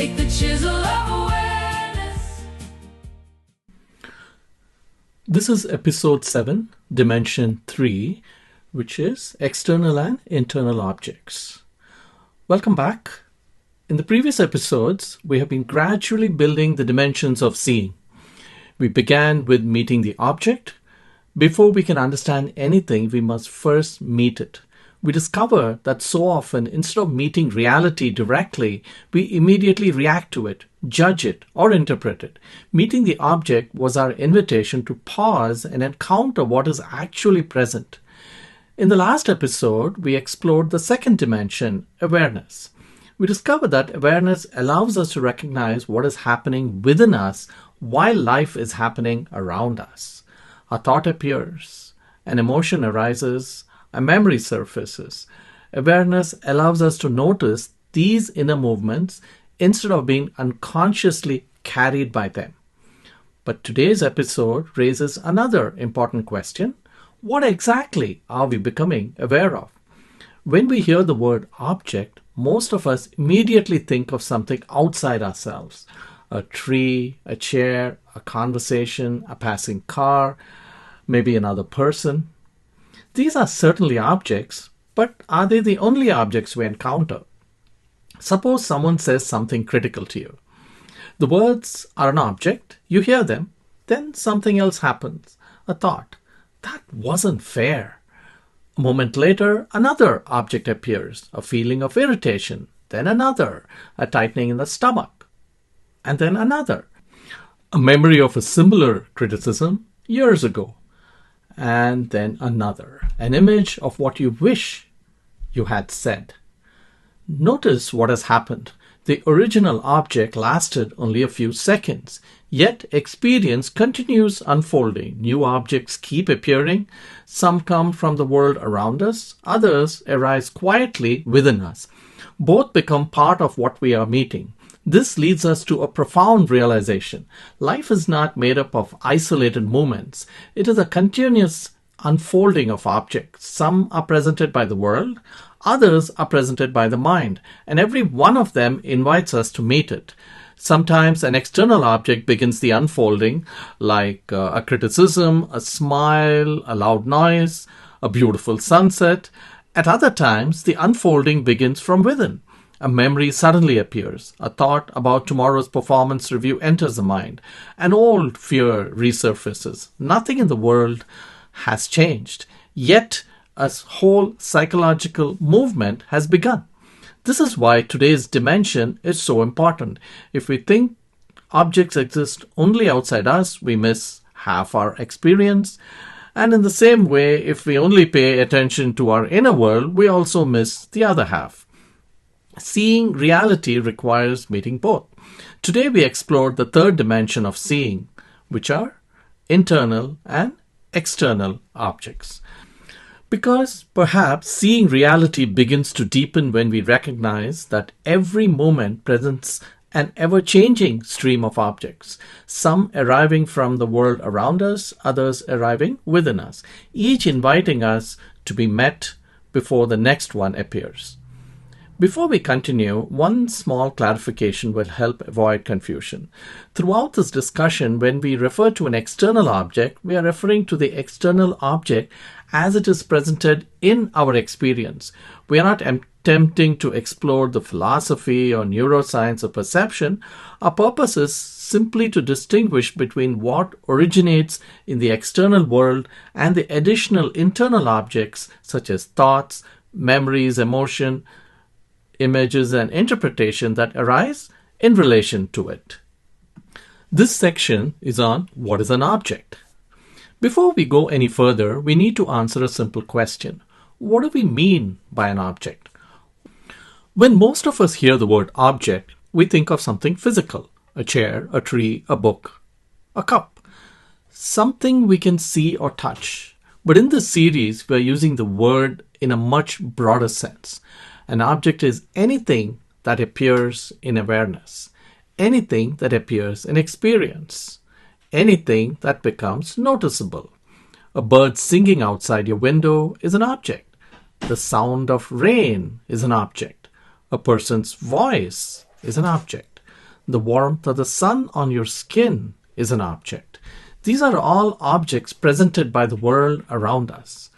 Take the chisel of awareness. This is episode 7, dimension 3, which is external and internal objects. Welcome back. In the previous episodes, we have been gradually building the dimensions of seeing. We began with meeting the object. Before we can understand anything, we must first meet it. We discover that so often, instead of meeting reality directly, we immediately react to it, judge it, or interpret it. Meeting the object was our invitation to pause and encounter what is actually present. In the last episode, we explored the second dimension, awareness. We discovered that awareness allows us to recognize what is happening within us while life is happening around us. A thought appears, an emotion arises, a memory surfaces. Awareness allows us to notice these inner movements instead of being unconsciously carried by them. But today's episode raises another important question. What exactly are we becoming aware of? When we hear the word object, most of us immediately think of something outside ourselves. A tree, a chair, a conversation, a passing car, maybe another person. These are certainly objects, but are they the only objects we encounter? Suppose someone says something critical to you. The words are an object, you hear them, then something else happens. A thought, that wasn't fair. A moment later, another object appears, a feeling of irritation, then another, a tightening in the stomach, and then another. A memory of a similar criticism years ago. And then another, an image of what you wish you had said. Notice what has happened. The original object lasted only a few seconds, yet experience continues unfolding. New objects keep appearing. Some come from the world around us, others arise quietly within us. Both become part of what we are meeting. This leads us to a profound realization. Life is not made up of isolated moments. It is a continuous unfolding of objects. Some are presented by the world, others are presented by the mind, and every one of them invites us to meet it. Sometimes an external object begins the unfolding, like a criticism, a smile, a loud noise, a beautiful sunset. At other times, the unfolding begins from within. A memory suddenly appears. A thought about tomorrow's performance review enters the mind. An old fear resurfaces. Nothing in the world has changed. Yet, a whole psychological movement has begun. This is why today's dimension is so important. If we think objects exist only outside us, we miss half our experience. And in the same way, if we only pay attention to our inner world, we also miss the other half. Seeing reality requires meeting both. Today we explored the third dimension of seeing, which are internal and external objects. Because perhaps seeing reality begins to deepen when we recognize that every moment presents an ever-changing stream of objects, some arriving from the world around us, others arriving within us, each inviting us to be met before the next one appears. Before we continue, one small clarification will help avoid confusion. Throughout this discussion, when we refer to an external object, we are referring to the external object as it is presented in our experience. We are not attempting to explore the philosophy or neuroscience of perception. Our purpose is simply to distinguish between what originates in the external world and the additional internal objects such as thoughts, memories, emotion, images, and interpretation that arise in relation to it. This section is on what is an object. Before we go any further, we need to answer a simple question. What do we mean by an object? When most of us hear the word object, we think of something physical, a chair, a tree, a book, a cup, something we can see or touch. But in this series, we're using the word in a much broader sense. An object is anything that appears in awareness, anything that appears in experience, anything that becomes noticeable. A bird singing outside your window is an object. The sound of rain is an object. A person's voice is an object. The warmth of the sun on your skin is an object. These are all objects presented by the world around us.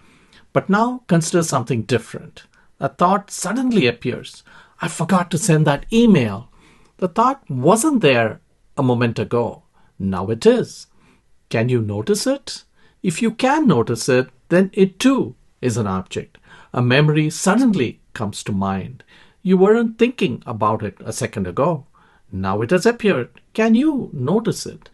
But now consider something different. A thought suddenly appears. I forgot to send that email. The thought wasn't there a moment ago. Now it is. Can you notice it? If you can notice it, then it too is an object. A memory suddenly comes to mind. You weren't thinking about it a second ago. Now it has appeared. Can you notice it?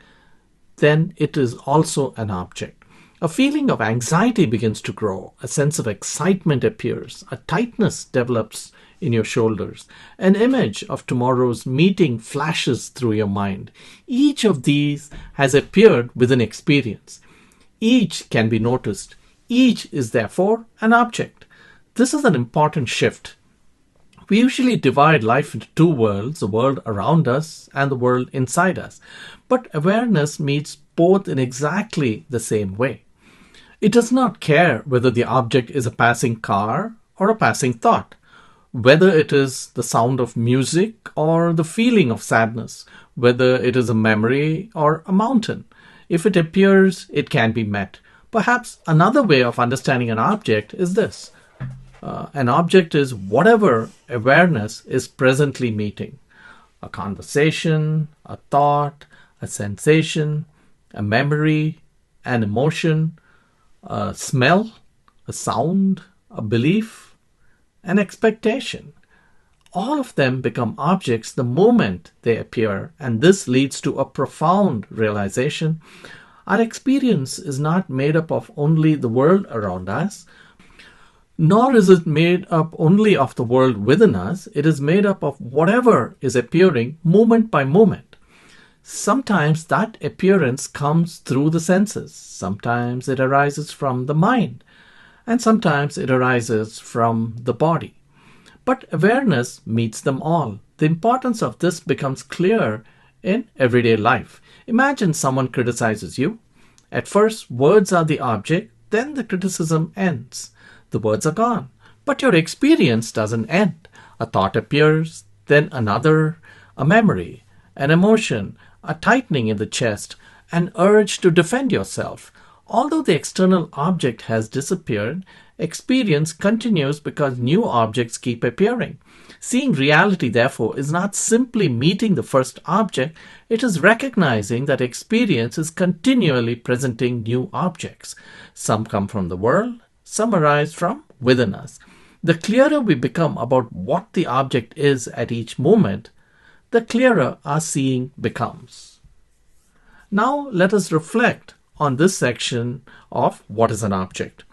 Then it is also an object. A feeling of anxiety begins to grow. A sense of excitement appears. A tightness develops in your shoulders. An image of tomorrow's meeting flashes through your mind. Each of these has appeared with an experience. Each can be noticed. Each is therefore an object. This is an important shift. We usually divide life into two worlds, the world around us and the world inside us. But awareness meets both in exactly the same way. It does not care whether the object is a passing car or a passing thought, whether it is the sound of music or the feeling of sadness, whether it is a memory or a mountain. If it appears, it can be met. Perhaps another way of understanding an object is this. An object is whatever awareness is presently meeting. A conversation, a thought, a sensation, a memory, an emotion, a smell, a sound, a belief, an expectation. All of them become objects the moment they appear, and this leads to a profound realization. Our experience is not made up of only the world around us, nor is it made up only of the world within us. It is made up of whatever is appearing moment by moment. Sometimes that appearance comes through the senses. Sometimes it arises from the mind. And sometimes it arises from the body. But awareness meets them all. The importance of this becomes clear in everyday life. Imagine someone criticizes you. At first, words are the object, then the criticism ends. The words are gone. But your experience doesn't end. A thought appears, then another, a memory, an emotion, a tightening in the chest, an urge to defend yourself. Although the external object has disappeared, experience continues because new objects keep appearing. Seeing reality, therefore, is not simply meeting the first object, it is recognizing that experience is continually presenting new objects. Some come from the world, some arise from within us. The clearer we become about what the object is at each moment, the clearer our seeing becomes. Now let us reflect on this section of what is an object.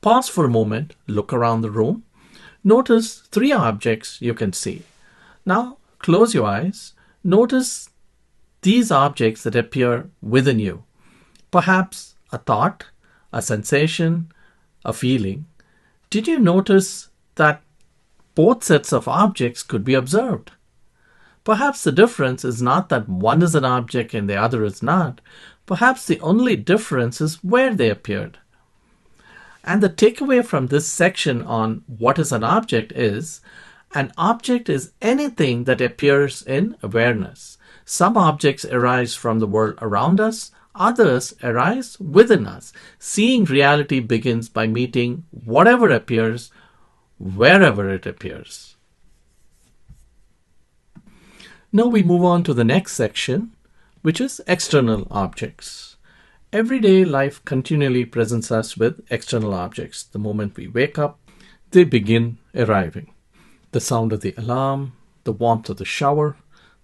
Pause for a moment, look around the room. Notice three objects you can see. Now close your eyes. Notice these objects that appear within you. Perhaps a thought, a sensation, a feeling. Did you notice that both sets of objects could be observed? Perhaps the difference is not that one is an object and the other is not. Perhaps the only difference is where they appeared. And the takeaway from this section on what is an object is, an object is anything that appears in awareness. Some objects arise from the world around us, others arise within us. Seeing reality begins by meeting whatever appears, wherever it appears. Now we move on to the next section, which is external objects. Everyday life continually presents us with external objects. The moment we wake up, they begin arriving. The sound of the alarm, the warmth of the shower,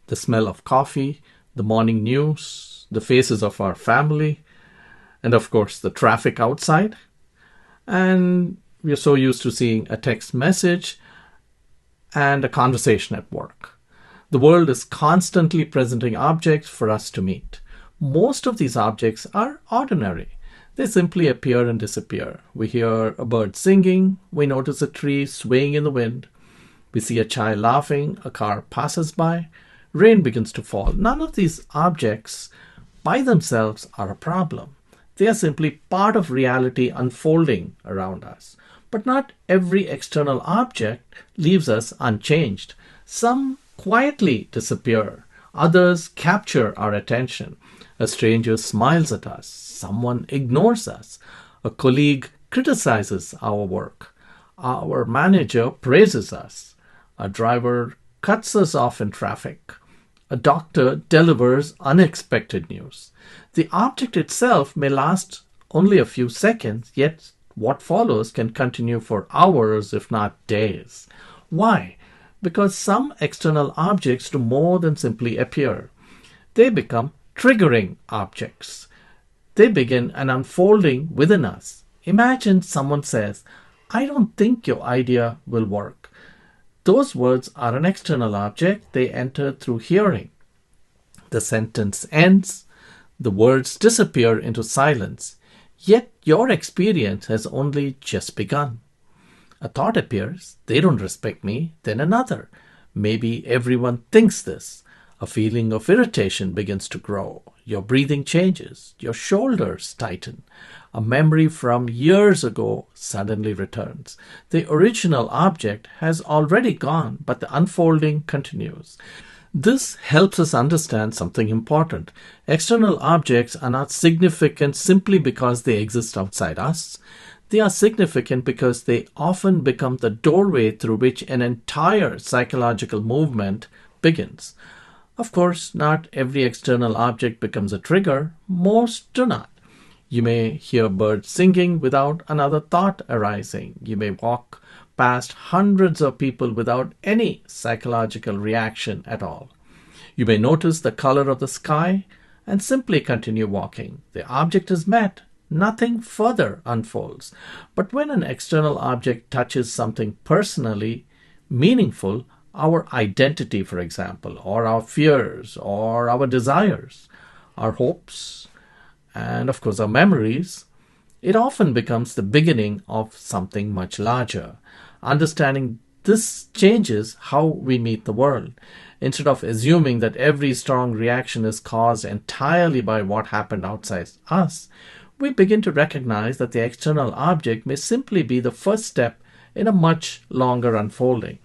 the smell of coffee, the morning news, the faces of our family, and of course the traffic outside. And we are so used to seeing a text message and a conversation at work. The world is constantly presenting objects for us to meet. Most of these objects are ordinary. They simply appear and disappear. We hear a bird singing, we notice a tree swaying in the wind, we see a child laughing, a car passes by, rain begins to fall. None of these objects by themselves are a problem. They are simply part of reality unfolding around us. But not every external object leaves us unchanged. Some quietly disappear. Others capture our attention. A stranger smiles at us. Someone ignores us. A colleague criticizes our work. Our manager praises us. A driver cuts us off in traffic. A doctor delivers unexpected news. The object itself may last only a few seconds, yet what follows can continue for hours, if not days. Why? Because some external objects do more than simply appear. They become triggering objects. They begin an unfolding within us. Imagine someone says, "I don't think your idea will work." Those words are an external object. They enter through hearing. The sentence ends. The words disappear into silence. Yet your experience has only just begun. A thought appears. They don't respect me. Then another. Maybe everyone thinks this. A feeling of irritation begins to grow. Your breathing changes. Your shoulders tighten. A memory from years ago suddenly returns. The original object has already gone, but the unfolding continues. This helps us understand something important. External objects are not significant simply because they exist outside us. They are significant because they often become the doorway through which an entire psychological movement begins. Of course, not every external object becomes a trigger. Most do not. You may hear birds singing without another thought arising. You may walk past hundreds of people without any psychological reaction at all. You may notice the color of the sky and simply continue walking. The object is met. Nothing further unfolds. But when an external object touches something personally meaningful, our identity, for example, or our fears, or our desires, our hopes, and of course our memories, it often becomes the beginning of something much larger. Understanding this changes how we meet the world. Instead of assuming that every strong reaction is caused entirely by what happened outside us, we begin to recognize that the external object may simply be the first step in a much longer unfolding.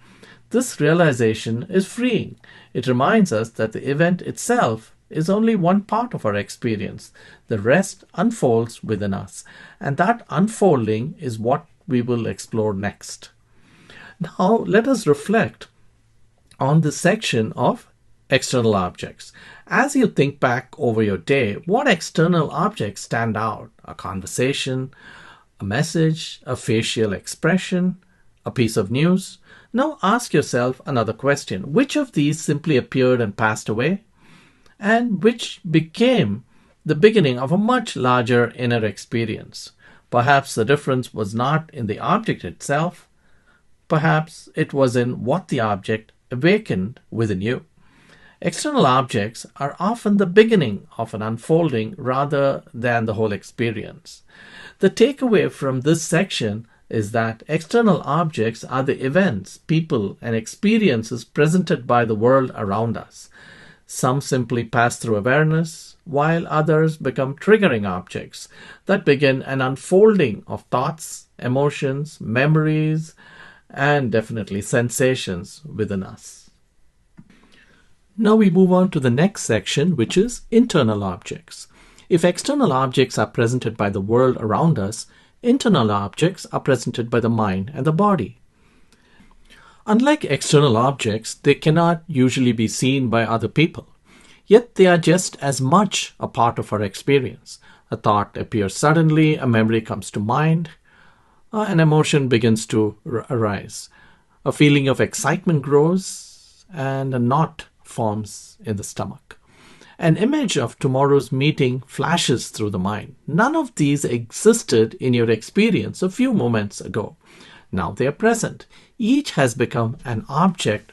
This realization is freeing. It reminds us that the event itself is only one part of our experience. The rest unfolds within us, and that unfolding is what we will explore next. Now, let us reflect on this section of external objects. As you think back over your day, what external objects stand out? A conversation, a message, a facial expression, a piece of news? Now ask yourself another question. Which of these simply appeared and passed away? And which became the beginning of a much larger inner experience? Perhaps the difference was not in the object itself. Perhaps it was in what the object awakened within you. External objects are often the beginning of an unfolding rather than the whole experience. The takeaway from this section is that external objects are the events, people, and experiences presented by the world around us. Some simply pass through awareness, while others become triggering objects that begin an unfolding of thoughts, emotions, memories, and definitely sensations within us. Now we move on to the next section, which is internal objects. If external objects are presented by the world around us, internal objects are presented by the mind and the body. Unlike external objects, they cannot usually be seen by other people. Yet they are just as much a part of our experience. A thought appears suddenly, a memory comes to mind, an emotion begins to arise. A feeling of excitement grows, and a knot forms in the stomach. An image of tomorrow's meeting flashes through the mind. None of these existed in your experience a few moments ago. Now they are present. Each has become an object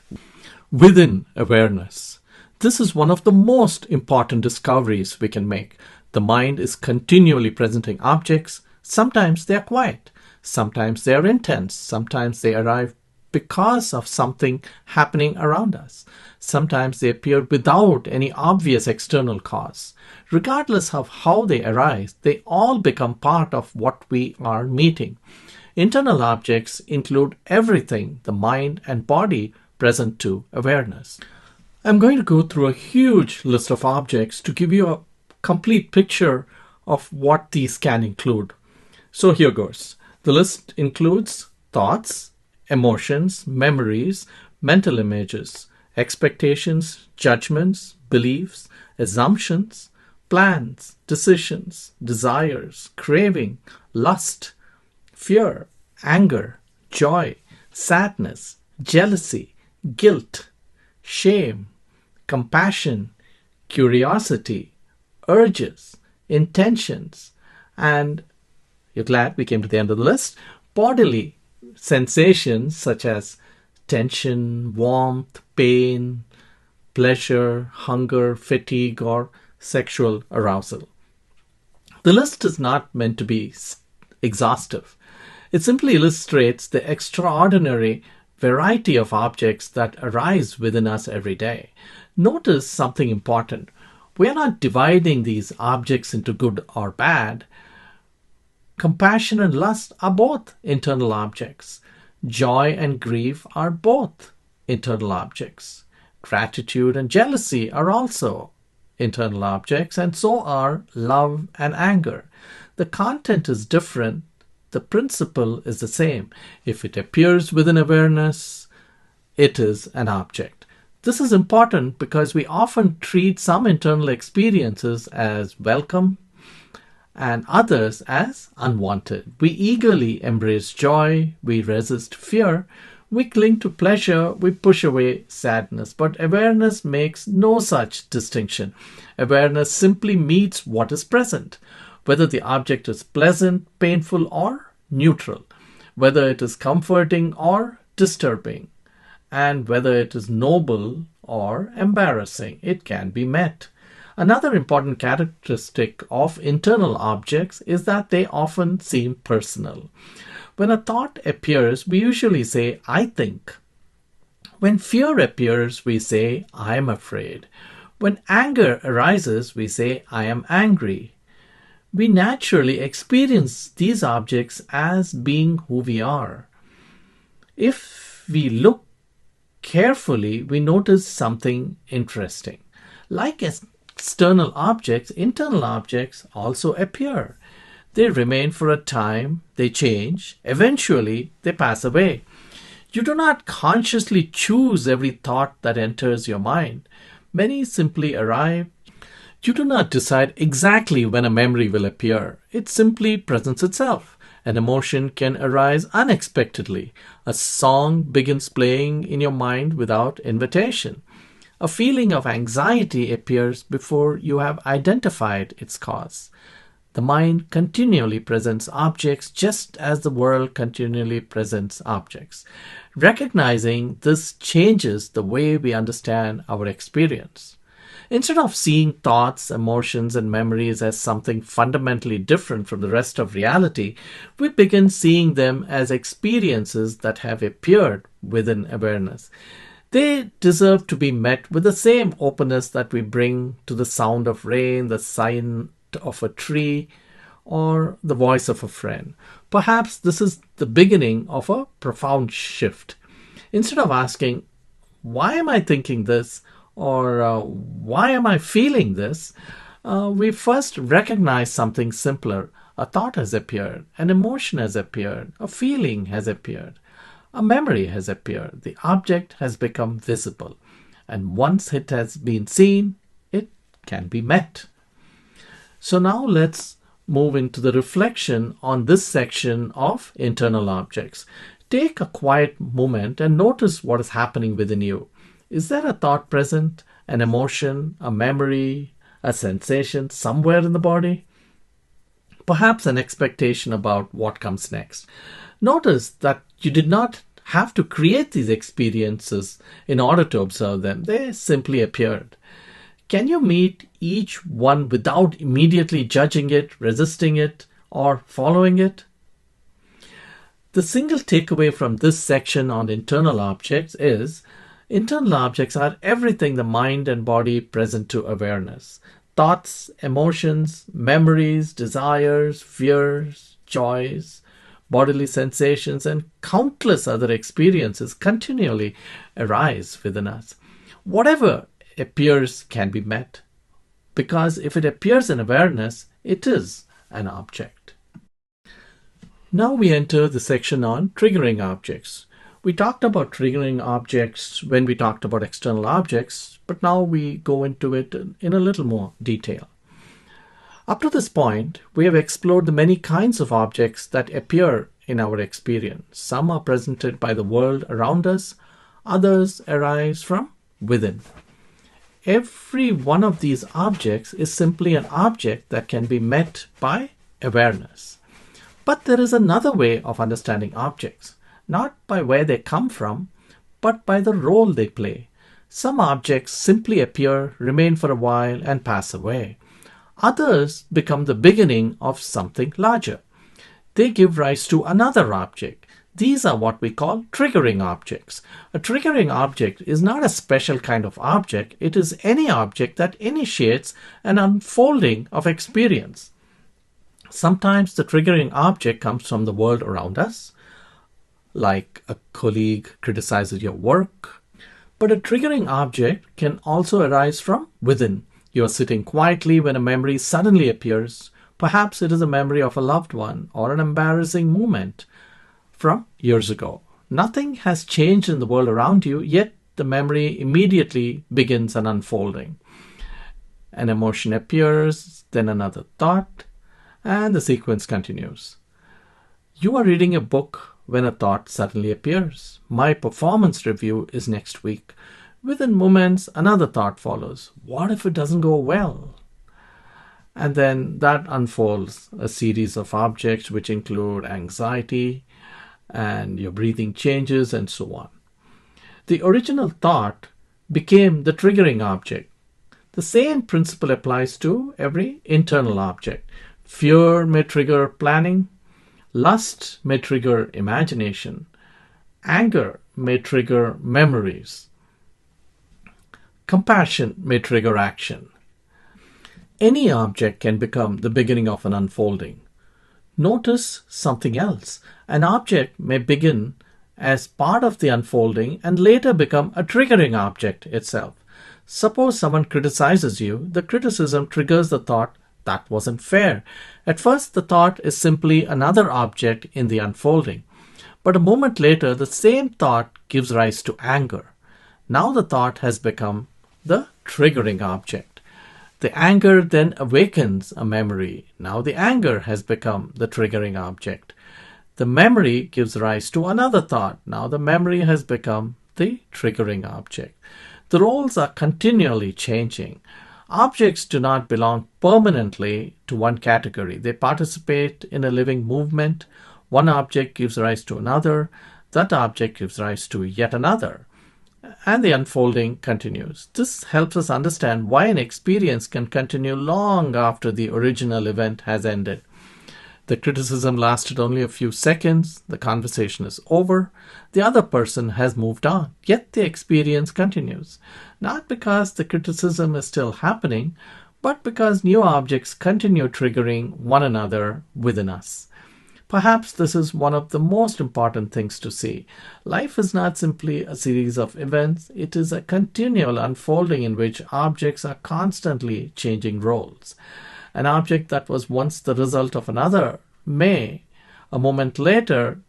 within awareness. This is one of the most important discoveries we can make. The mind is continually presenting objects. Sometimes they are quiet. Sometimes they are intense. Sometimes they arrive because of something happening around us. Sometimes they appear without any obvious external cause. Regardless of how they arise, they all become part of what we are meeting. Internal objects include everything the mind and body present to awareness. I'm going to go through a huge list of objects to give you a complete picture of what these can include. So here goes. The list includes thoughts, emotions, memories, mental images, expectations, judgments, beliefs, assumptions, plans, decisions, desires, craving, lust, fear, anger, joy, sadness, jealousy, guilt, shame, compassion, curiosity, urges, intentions, and you're glad we came to the end of the list, bodily sensations such as tension, warmth, pain, pleasure, hunger, fatigue, or sexual arousal. The list is not meant to be exhaustive. It simply illustrates the extraordinary variety of objects that arise within us every day. Notice something important. We are not dividing these objects into good or bad. Compassion and lust are both internal objects. Joy and grief are both internal objects. Gratitude and jealousy are also internal objects, and so are love and anger. The content is different, the principle is the same. If it appears within awareness, it is an object. This is important because we often treat some internal experiences as welcome and others as unwanted. We eagerly embrace joy, we resist fear, we cling to pleasure, we push away sadness. But awareness makes no such distinction. Awareness simply meets what is present, whether the object is pleasant, painful, or neutral, whether it is comforting or disturbing, and whether it is noble or embarrassing. It can be met. Another important characteristic of internal objects is that they often seem personal. When a thought appears, we usually say, I think. When fear appears, we say, I am afraid. When anger arises, we say, I am angry. We naturally experience these objects as being who we are. If we look carefully, we notice something interesting. Like external objects, internal objects also appear. They remain for a time, they change, eventually they pass away. You do not consciously choose every thought that enters your mind. Many simply arrive. You do not decide exactly when a memory will appear. It simply presents itself. An emotion can arise unexpectedly. A song begins playing in your mind without invitation. A feeling of anxiety appears before you have identified its cause. The mind continually presents objects just as the world continually presents objects. Recognizing this changes the way we understand our experience. Instead of seeing thoughts, emotions, and memories as something fundamentally different from the rest of reality, we begin seeing them as experiences that have appeared within awareness. They deserve to be met with the same openness that we bring to the sound of rain, the sign of a tree, or the voice of a friend. Perhaps this is the beginning of a profound shift. Instead of asking, why am I thinking this? Or why am I feeling this? We first recognize something simpler. A thought has appeared, an emotion has appeared, a feeling has appeared, a memory has appeared. The object has become visible. And once it has been seen, it can be met. So now let's move into the reflection on this section of internal objects. Take a quiet moment and notice what is happening within you. Is there a thought present, an emotion, a memory, a sensation somewhere in the body? Perhaps an expectation about what comes next. Notice that you did not have to create these experiences in order to observe them. They simply appeared. Can you meet each one without immediately judging it, resisting it, or following it? The single takeaway from this section on internal objects is internal objects are everything the mind and body present to awareness. Thoughts, emotions, memories, desires, fears, joys, bodily sensations, and countless other experiences continually arise within us. Whatever appears can be met, because if it appears in awareness, it is an object. Now we enter the section on triggering objects. We talked about triggering objects when we talked about external objects, but now we go into it in a little more detail. Up to this point, we have explored the many kinds of objects that appear in our experience. Some are presented by the world around us, others arise from within. Every one of these objects is simply an object that can be met by awareness. But there is another way of understanding objects, not by where they come from, but by the role they play. Some objects simply appear, remain for a while, and pass away. Others become the beginning of something larger. They give rise to another object. These are what we call triggering objects. A triggering object is not a special kind of object. It is any object that initiates an unfolding of experience. Sometimes the triggering object comes from the world around us, like a colleague criticizes your work. But a triggering object can also arise from within. You are sitting quietly when a memory suddenly appears. Perhaps it is a memory of a loved one or an embarrassing moment from years ago. Nothing has changed in the world around you, yet the memory immediately begins an unfolding. An emotion appears, then another thought, and the sequence continues. You are reading a book when a thought suddenly appears. My performance review is next week. Within moments, another thought follows. What if it doesn't go well? And then that unfolds a series of objects which include anxiety, and your breathing changes, and so on. The original thought became the triggering object. The same principle applies to every internal object. Fear may trigger planning. Lust may trigger imagination. Anger may trigger memories. Compassion may trigger action. Any object can become the beginning of an unfolding. Notice something else. An object may begin as part of the unfolding and later become a triggering object itself. Suppose someone criticizes you. The criticism triggers the thought, that wasn't fair. At first, the thought is simply another object in the unfolding. But a moment later, the same thought gives rise to anger. Now the thought has become the triggering object. The anger then awakens a memory. Now the anger has become the triggering object. The memory gives rise to another thought. Now the memory has become the triggering object. The roles are continually changing. Objects do not belong permanently to one category. They participate in a living movement. One object gives rise to another. That object gives rise to yet another. And the unfolding continues. This helps us understand why an experience can continue long after the original event has ended. The criticism lasted only a few seconds. The conversation is over. The other person has moved on. Yet the experience continues. Not because the criticism is still happening, but because new objects continue triggering one another within us. Perhaps this is one of the most important things to see. Life is not simply a series of events. It is a continual unfolding in which objects are constantly changing roles. An object that was once the result of another may, a moment later,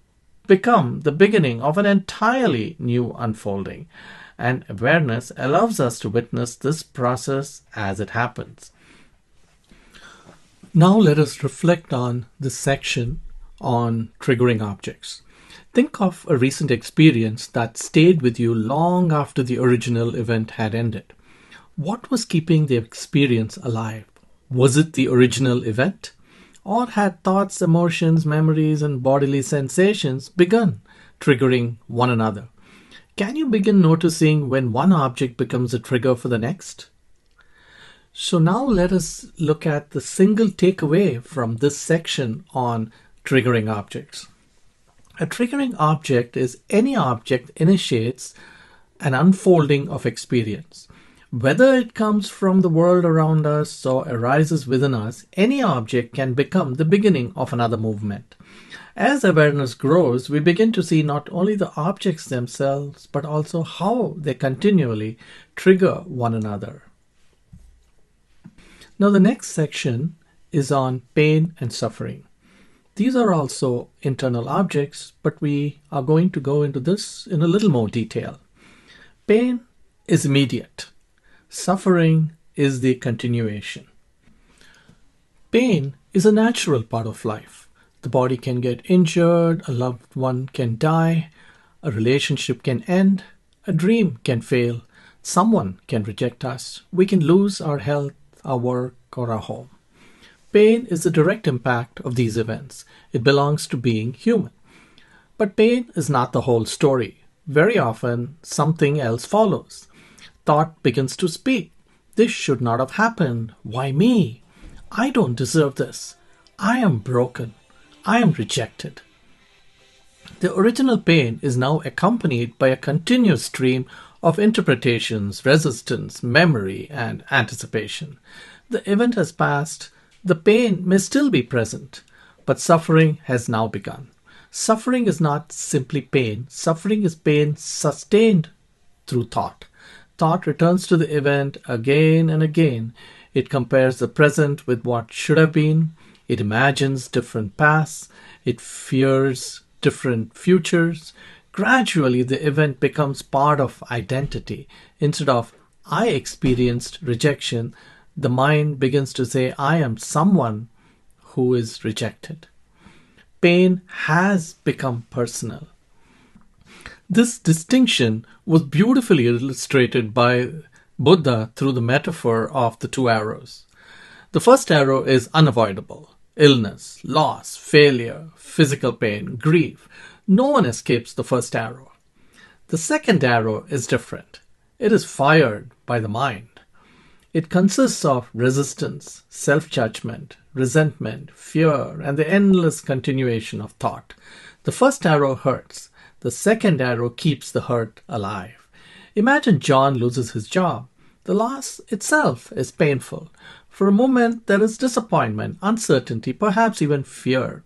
become the beginning of an entirely new unfolding. And awareness allows us to witness this process as it happens. Now let us reflect on this section on triggering objects. Think of a recent experience that stayed with you long after the original event had ended. What was keeping the experience alive? Was it the original event? Or had thoughts, emotions, memories, and bodily sensations begun triggering one another? Can you begin noticing when one object becomes a trigger for the next? So now let us look at the single takeaway from this section on triggering objects. A triggering object is any object initiates an unfolding of experience. Whether it comes from the world around us or arises within us, any object can become the beginning of another movement. As awareness grows, we begin to see not only the objects themselves, but also how they continually trigger one another. Now, the next section is on pain and suffering. These are also internal objects, but we are going to go into this in a little more detail. Pain is immediate. Suffering is the continuation. Pain is a natural part of life. The body can get injured, a loved one can die, a relationship can end, a dream can fail, someone can reject us, we can lose our health, our work, or our home. Pain is the direct impact of these events. It belongs to being human. But pain is not the whole story. Very often, something else follows. Thought begins to speak. This should not have happened. Why me? I don't deserve this. I am broken. I am rejected. The original pain is now accompanied by a continuous stream of interpretations, resistance, memory, and anticipation. The event has passed. The pain may still be present, but suffering has now begun. Suffering is not simply pain. Suffering is pain sustained through thought. Thought returns to the event again and again. It compares the present with what should have been. It imagines different paths. It fears different futures. Gradually, the event becomes part of identity. Instead of, I experienced rejection, the mind begins to say, I am someone who is rejected. Pain has become personal. This distinction was beautifully illustrated by Buddha through the metaphor of the two arrows. The first arrow is unavoidable. Illness, loss, failure, physical pain, grief. No one escapes the first arrow. The second arrow is different. It is fired by the mind. It consists of resistance, self-judgment, resentment, fear, and the endless continuation of thought. The first arrow hurts. The second arrow keeps the hurt alive. Imagine John loses his job. The loss itself is painful. For a moment, there is disappointment, uncertainty, perhaps even fear.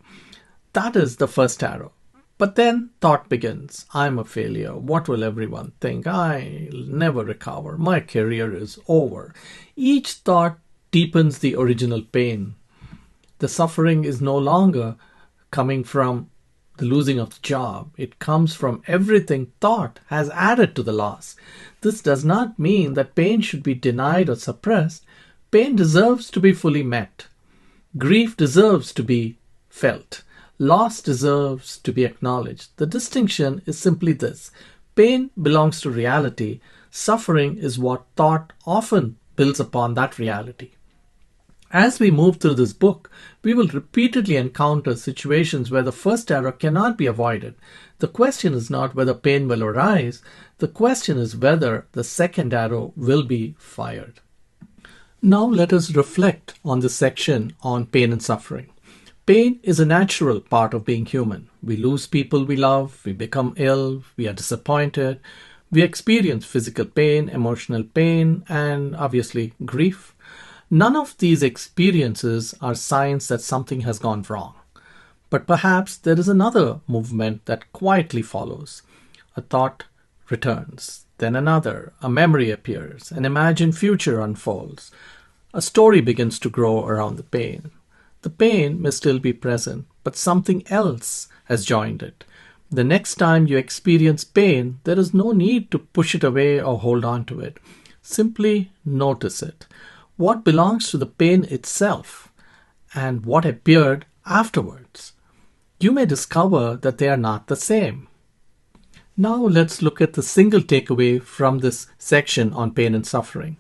That is the first arrow. But then thought begins. I'm a failure. What will everyone think? I'll never recover. My career is over. Each thought deepens the original pain. The suffering is no longer coming from the losing of the job. It comes from everything thought has added to the loss. This does not mean that pain should be denied or suppressed. Pain deserves to be fully met. Grief deserves to be felt. Loss deserves to be acknowledged. The distinction is simply this. Pain belongs to reality. Suffering is what thought often builds upon that reality. As we move through this book, we will repeatedly encounter situations where the first arrow cannot be avoided. The question is not whether pain will arise. The question is whether the second arrow will be fired. Now let us reflect on this section on pain and suffering. Pain is a natural part of being human. We lose people we love, we become ill, we are disappointed, we experience physical pain, emotional pain, and obviously grief. None of these experiences are signs that something has gone wrong. But perhaps there is another movement that quietly follows. A thought returns, then another, a memory appears, an imagined future unfolds. A story begins to grow around the pain. The pain may still be present, but something else has joined it. The next time you experience pain, there is no need to push it away or hold on to it. Simply notice it. What belongs to the pain itself and what appeared afterwards. You may discover that they are not the same. Now let's look at the single takeaway from this section on pain and suffering.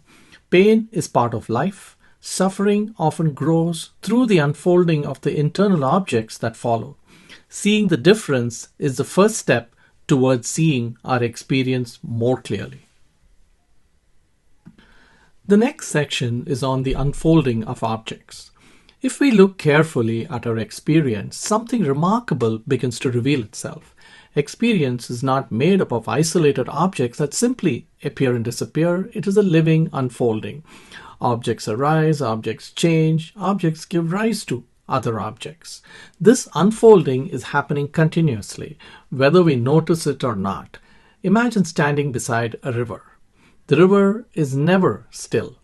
Pain is part of life. Suffering often grows through the unfolding of the internal objects that follow. Seeing the difference is the first step towards seeing our experience more clearly. The next section is on the unfolding of objects. If we look carefully at our experience, something remarkable begins to reveal itself. Experience is not made up of isolated objects that simply appear and disappear. It is a living unfolding. Objects arise, objects change, objects give rise to other objects. This unfolding is happening continuously, whether we notice it or not. Imagine standing beside a river. The river is never still.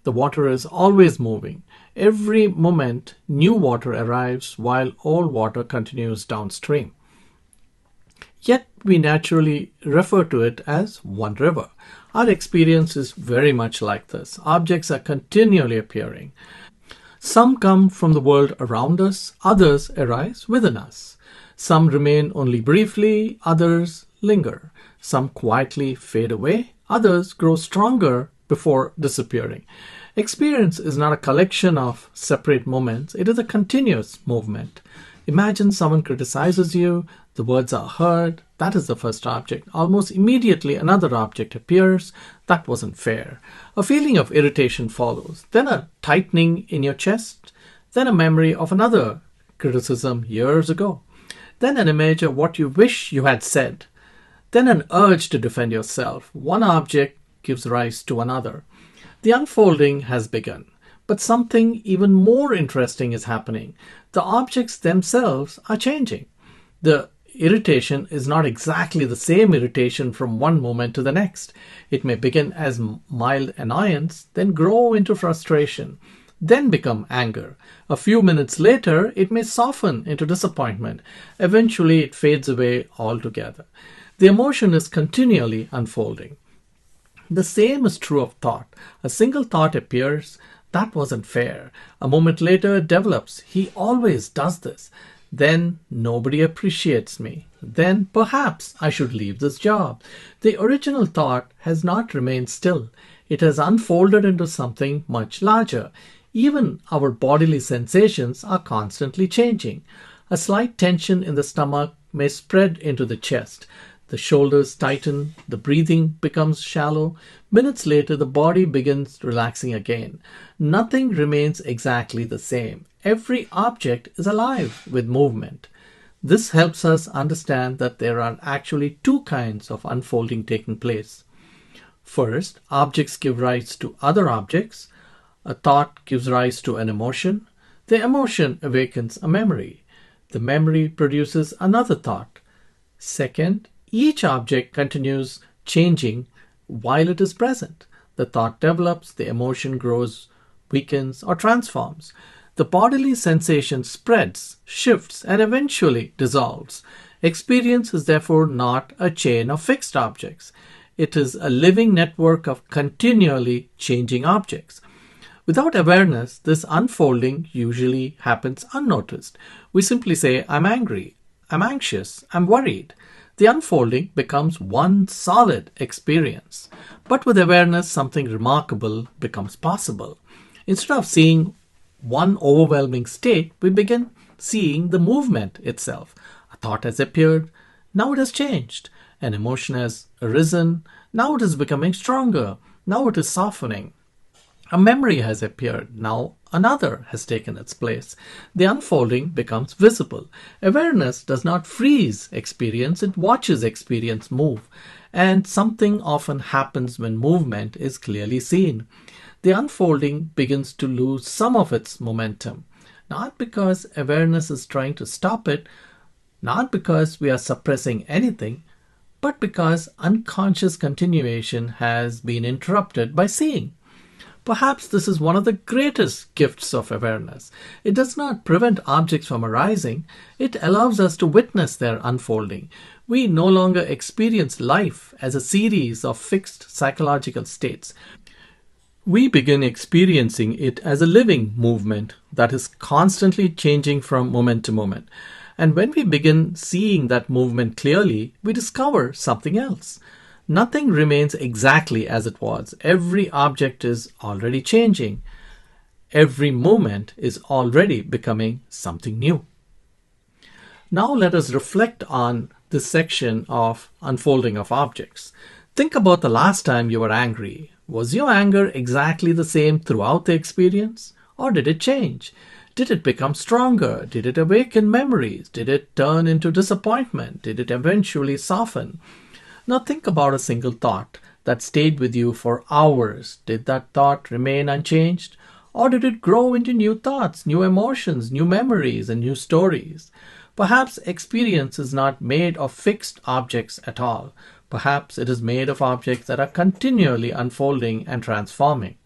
The water is always moving. Every moment, new water arrives while old water continues downstream. Yet we naturally refer to it as one river. Our experience is very much like this. Objects are continually appearing. Some come from the world around us, others arise within us. Some remain only briefly, others linger. Some quietly fade away, others grow stronger before disappearing. Experience is not a collection of separate moments, it is a continuous movement. Imagine someone criticizes you, the words are heard, that is the first object. Almost immediately another object appears, that wasn't fair. A feeling of irritation follows, then a tightening in your chest, then a memory of another criticism years ago, then an image of what you wish you had said, then an urge to defend yourself. One object gives rise to another. The unfolding has begun, but something even more interesting is happening. The objects themselves are changing. The irritation is not exactly the same irritation from one moment to the next. It may begin as mild annoyance, then grow into frustration, then become anger. A few minutes later, it may soften into disappointment. Eventually, it fades away altogether. The emotion is continually unfolding. The same is true of thought. A single thought appears, that wasn't fair. A moment later it develops, he always does this. Then nobody appreciates me. Then perhaps I should leave this job. The original thought has not remained still. It has unfolded into something much larger. Even our bodily sensations are constantly changing. A slight tension in the stomach may spread into the chest. The shoulders tighten, the breathing becomes shallow. Minutes later, the body begins relaxing again. Nothing remains exactly the same. Every object is alive with movement. This helps us understand that there are actually two kinds of unfolding taking place. First, objects give rise to other objects. A thought gives rise to an emotion. The emotion awakens a memory. The memory produces another thought. Second, each object continues changing while it is present. The thought develops, the emotion grows, weakens, or transforms. The bodily sensation spreads, shifts, and eventually dissolves. Experience is therefore not a chain of fixed objects. It is a living network of continually changing objects. Without awareness, this unfolding usually happens unnoticed. We simply say, I'm angry, I'm anxious, I'm worried. The unfolding becomes one solid experience. But with awareness, something remarkable becomes possible. Instead of seeing one overwhelming state, we begin seeing the movement itself. A thought has appeared, now it has changed. An emotion has arisen, now it is becoming stronger, now it is softening. A memory has appeared, now another has taken its place. The unfolding becomes visible. Awareness does not freeze experience, it watches experience move. And something often happens when movement is clearly seen. The unfolding begins to lose some of its momentum. Not because awareness is trying to stop it, not because we are suppressing anything, but because unconscious continuation has been interrupted by seeing. Perhaps this is one of the greatest gifts of awareness. It does not prevent objects from arising, it allows us to witness their unfolding. We no longer experience life as a series of fixed psychological states. We begin experiencing it as a living movement that is constantly changing from moment to moment. And when we begin seeing that movement clearly, we discover something else. Nothing remains exactly as it was. Every object is already changing. Every moment is already becoming something new. Now let us reflect on this section of unfolding of objects. Think about the last time you were angry. Was your anger exactly the same throughout the experience? Or did it change? Did it become stronger? Did it awaken memories? Did it turn into disappointment? Did it eventually soften? Now think about a single thought that stayed with you for hours. Did that thought remain unchanged? Or did it grow into new thoughts, new emotions, new memories, and new stories? Perhaps experience is not made of fixed objects at all. Perhaps it is made of objects that are continually unfolding and transforming.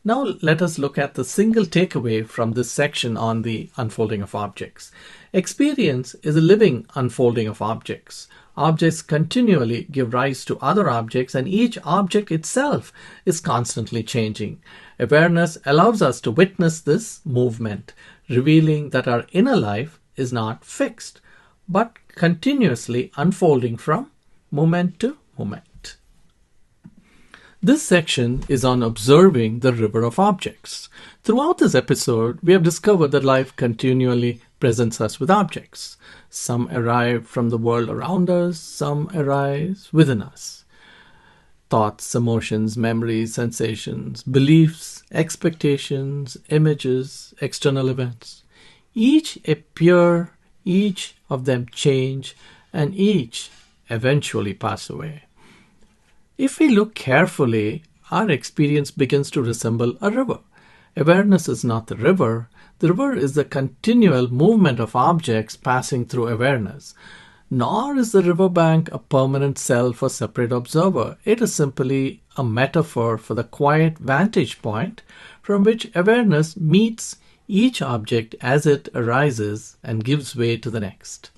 Now let us look at the single takeaway from this section on the unfolding of objects. Experience is a living unfolding of objects. Objects continually give rise to other objects, and each object itself is constantly changing. Awareness allows us to witness this movement, revealing that our inner life is not fixed, but continuously unfolding from moment to moment. This section is on observing the river of objects. Throughout this episode, we have discovered that life continually presents us with objects. Some arrive from the world around us, some arise within us. Thoughts, emotions, memories, sensations, beliefs, expectations, images, external events. Each appear, each of them change, and each eventually pass away. If we look carefully, our experience begins to resemble a river. Awareness is not the river. The river is the continual movement of objects passing through awareness. Nor is the riverbank a permanent self or separate observer. It is simply a metaphor for the quiet vantage point from which awareness meets each object as it arises and gives way to the next.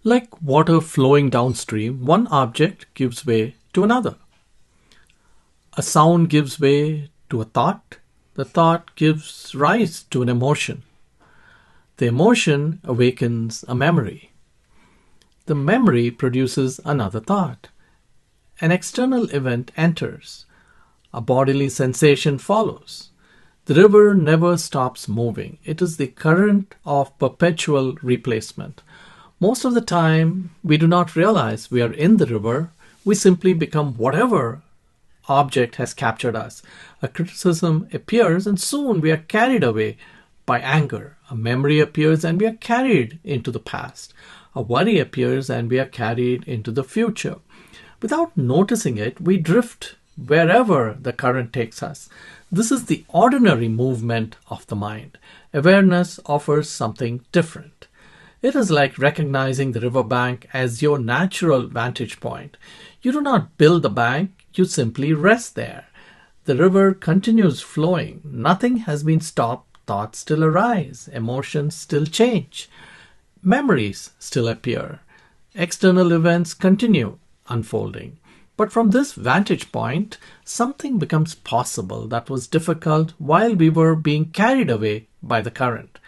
Like water flowing downstream, one object gives way to another. A sound gives way to a thought. The thought gives rise to an emotion. The emotion awakens a memory. The memory produces another thought. An external event enters. A bodily sensation follows. The river never stops moving. It is the current of perpetual replacement. Most of the time, we do not realize we are in the river. We simply become whatever object has captured us. A criticism appears and soon we are carried away by anger. A memory appears and we are carried into the past. A worry appears and we are carried into the future. Without noticing it, we drift wherever the current takes us. This is the ordinary movement of the mind. Awareness offers something different. It is like recognizing the riverbank as your natural vantage point. You do not build the bank, you simply rest there. The river continues flowing. Nothing has been stopped. Thoughts still arise. Emotions still change. Memories still appear. External events continue unfolding. But from this vantage point, something becomes possible that was difficult while we were being carried away by the current.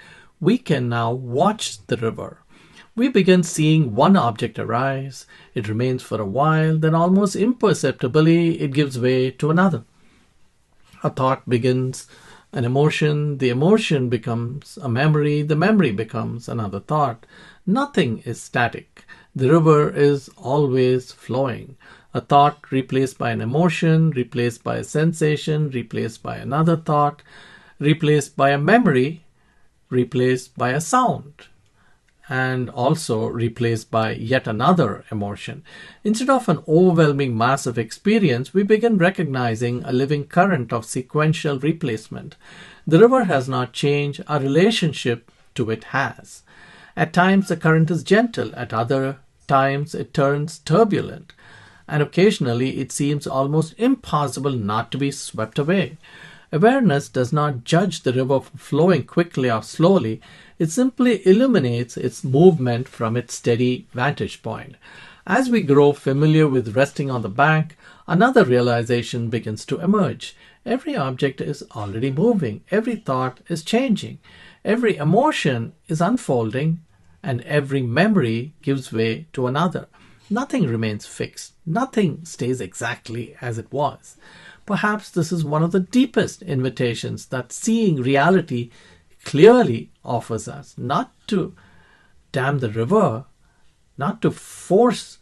We can now watch the river. We begin seeing one object arise. It remains for a while, then almost imperceptibly it gives way to another. A thought begins an emotion, the emotion becomes a memory, the memory becomes another thought. Nothing is static. The river is always flowing. A thought replaced by an emotion, replaced by a sensation, replaced by another thought, replaced by a memory, replaced by a sound, and also replaced by yet another emotion. Instead of an overwhelming mass of experience, we begin recognizing a living current of sequential replacement. The river has not changed, our relationship to it has. At times the current is gentle, at other times it turns turbulent, and occasionally it seems almost impossible not to be swept away. Awareness does not judge the river for flowing quickly or slowly. It simply illuminates its movement from its steady vantage point. As we grow familiar with resting on the bank, another realization begins to emerge. Every object is already moving. Every thought is changing. Every emotion is unfolding, and every memory gives way to another. Nothing remains fixed. Nothing stays exactly as it was. Perhaps this is one of the deepest invitations that seeing reality clearly offers us, not to dam the river, not to force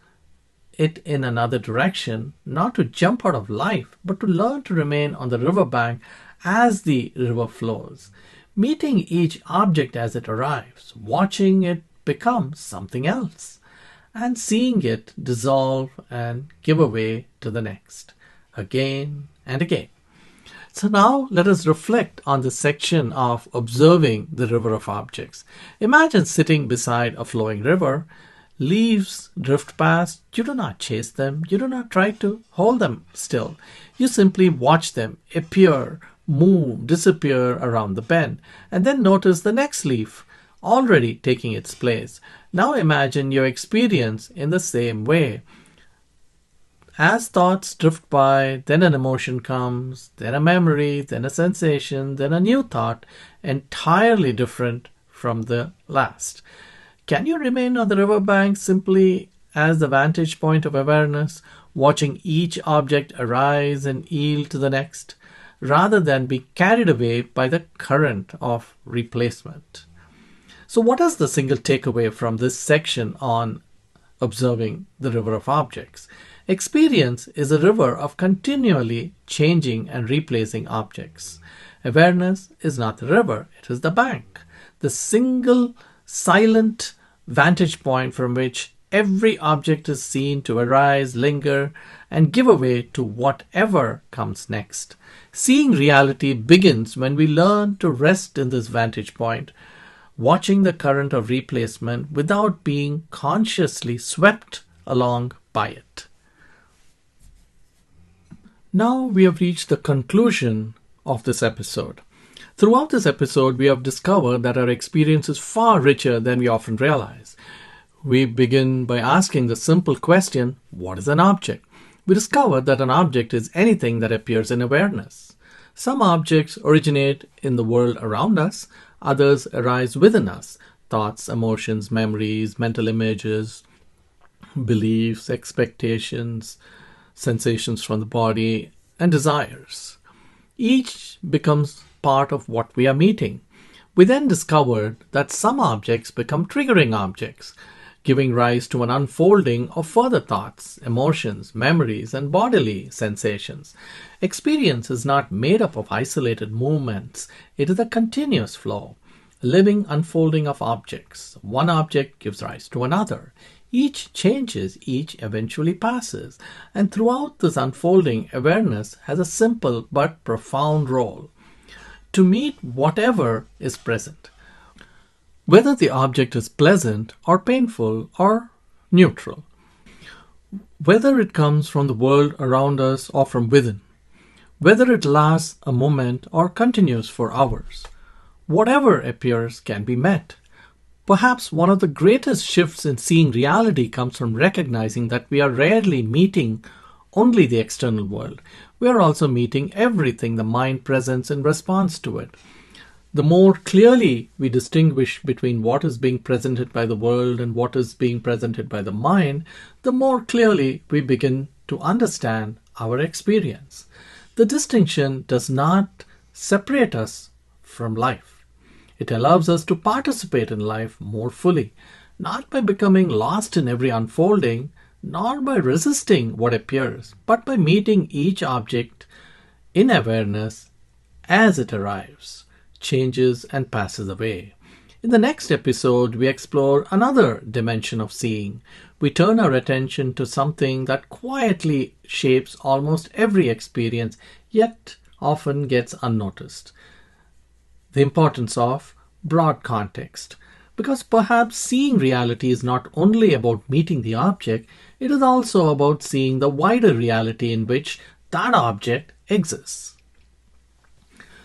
it in another direction, not to jump out of life, but to learn to remain on the riverbank as the river flows, meeting each object as it arrives, watching it become something else, and seeing it dissolve and give away to the next, again and again. So now let us reflect on this section of observing the river of objects. Imagine sitting beside a flowing river. Leaves drift past. You do not chase them. You do not try to hold them still. You simply watch them appear, move, disappear around the bend, and then notice the next leaf already taking its place. Now imagine your experience in the same way. As thoughts drift by, then an emotion comes, then a memory, then a sensation, then a new thought, entirely different from the last. Can you remain on the riverbank simply as the vantage point of awareness, watching each object arise and yield to the next, rather than be carried away by the current of replacement? So, what is the single takeaway from this section on observing the river of objects? Experience is a river of continually changing and replacing objects. Awareness is not the river, it is the bank, the single silent vantage point from which every object is seen to arise, linger, and give way to whatever comes next. Seeing reality begins when we learn to rest in this vantage point, watching the current of replacement without being consciously swept along by it. Now we have reached the conclusion of this episode. Throughout this episode, we have discovered that our experience is far richer than we often realize. We begin by asking the simple question, what is an object? We discovered that an object is anything that appears in awareness. Some objects originate in the world around us, others arise within us. Thoughts, emotions, memories, mental images, beliefs, expectations, sensations from the body, and desires. Each becomes part of what we are meeting. We then discovered that some objects become triggering objects, giving rise to an unfolding of further thoughts, emotions, memories, and bodily sensations. Experience is not made up of isolated movements. It is a continuous flow, a living unfolding of objects. One object gives rise to another. Each changes, each eventually passes. And throughout this unfolding, awareness has a simple but profound role: to meet whatever is present, whether the object is pleasant or painful or neutral, whether it comes from the world around us or from within, whether it lasts a moment or continues for hours. Whatever appears can be met. Perhaps one of the greatest shifts in seeing reality comes from recognizing that we are rarely meeting only the external world. We are also meeting everything the mind presents in response to it. The more clearly we distinguish between what is being presented by the world and what is being presented by the mind, the more clearly we begin to understand our experience. The distinction does not separate us from life. It allows us to participate in life more fully, not by becoming lost in every unfolding, nor by resisting what appears, but by meeting each object in awareness as it arrives, changes, and passes away. In the next episode, we explore another dimension of seeing. We turn our attention to something that quietly shapes almost every experience, yet often gets unnoticed: the importance of broad context. Because perhaps seeing reality is not only about meeting the object, it is also about seeing the wider reality in which that object exists.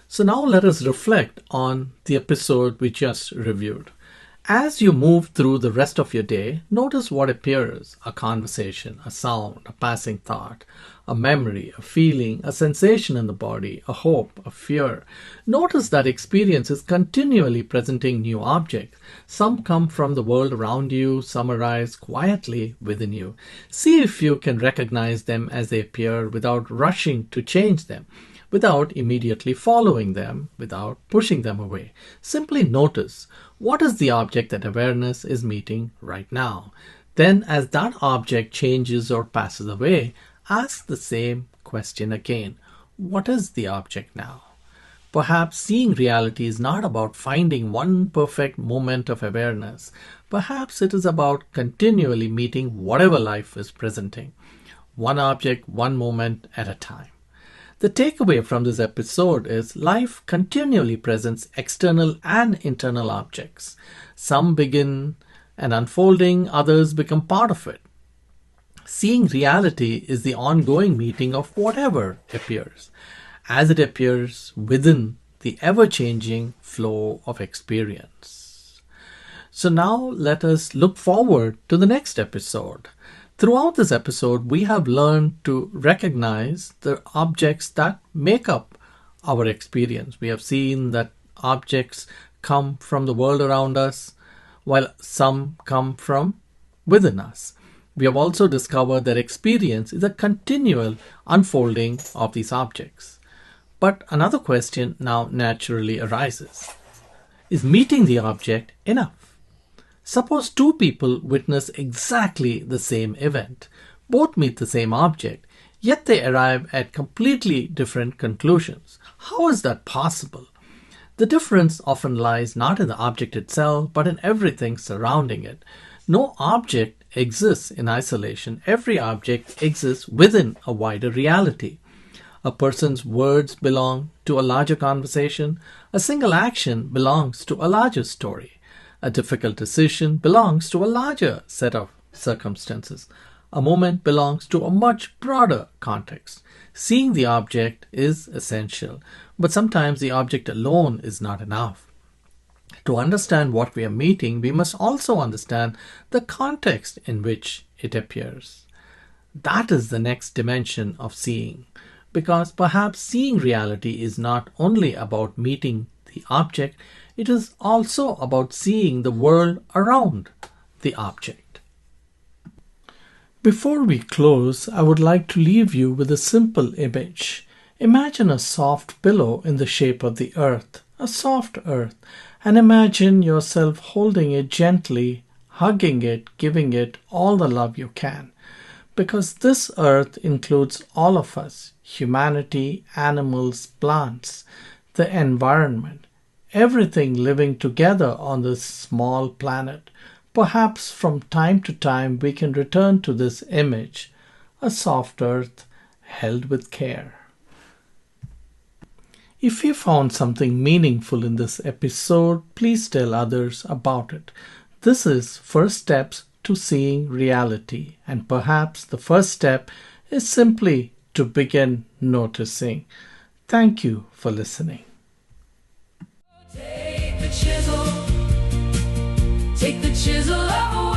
So now let us reflect on the episode we just reviewed. As you move through the rest of your day, notice what appears: a conversation, a sound, a passing thought, a memory, a feeling, a sensation in the body, a hope, a fear. Notice that experience is continually presenting new objects. Some come from the world around you, some arise quietly within you. See if you can recognize them as they appear without rushing to change them, without immediately following them, without pushing them away. Simply notice, what is the object that awareness is meeting right now? Then, as that object changes or passes away, ask the same question again. What is the object now? Perhaps seeing reality is not about finding one perfect moment of awareness. Perhaps it is about continually meeting whatever life is presenting, one object, one moment at a time. The takeaway from this episode is life continually presents external and internal objects. Some begin and unfolding, others become part of it. Seeing reality is the ongoing meeting of whatever appears, as it appears within the ever-changing flow of experience. So now let us look forward to the next episode. Throughout this episode, we have learned to recognize the objects that make up our experience. We have seen that objects come from the world around us, while some come from within us. We have also discovered that experience is a continual unfolding of these objects. But another question now naturally arises. Is meeting the object enough? Suppose two people witness exactly the same event, both meet the same object, yet they arrive at completely different conclusions. How is that possible? The difference often lies not in the object itself, but in everything surrounding it. No object exists in isolation. Every object exists within a wider reality. A person's words belong to a larger conversation. A single action belongs to a larger story. A difficult decision belongs to a larger set of circumstances. A moment belongs to a much broader context. Seeing the object is essential, but sometimes the object alone is not enough. To understand what we are meeting, we must also understand the context in which it appears. That is the next dimension of seeing, because perhaps seeing reality is not only about meeting the object, it is also about seeing the world around the object. Before we close, I would like to leave you with a simple image. Imagine a soft pillow in the shape of the earth, a soft earth, and imagine yourself holding it gently, hugging it, giving it all the love you can. Because this earth includes all of us, humanity, animals, plants, the environment, everything living together on this small planet. Perhaps from time to time we can return to this image, a soft earth held with care. If you found something meaningful in this episode, please tell others about it. This is first steps to seeing reality, and perhaps the first step is simply to begin noticing. Thank you for listening. Take the chisel away.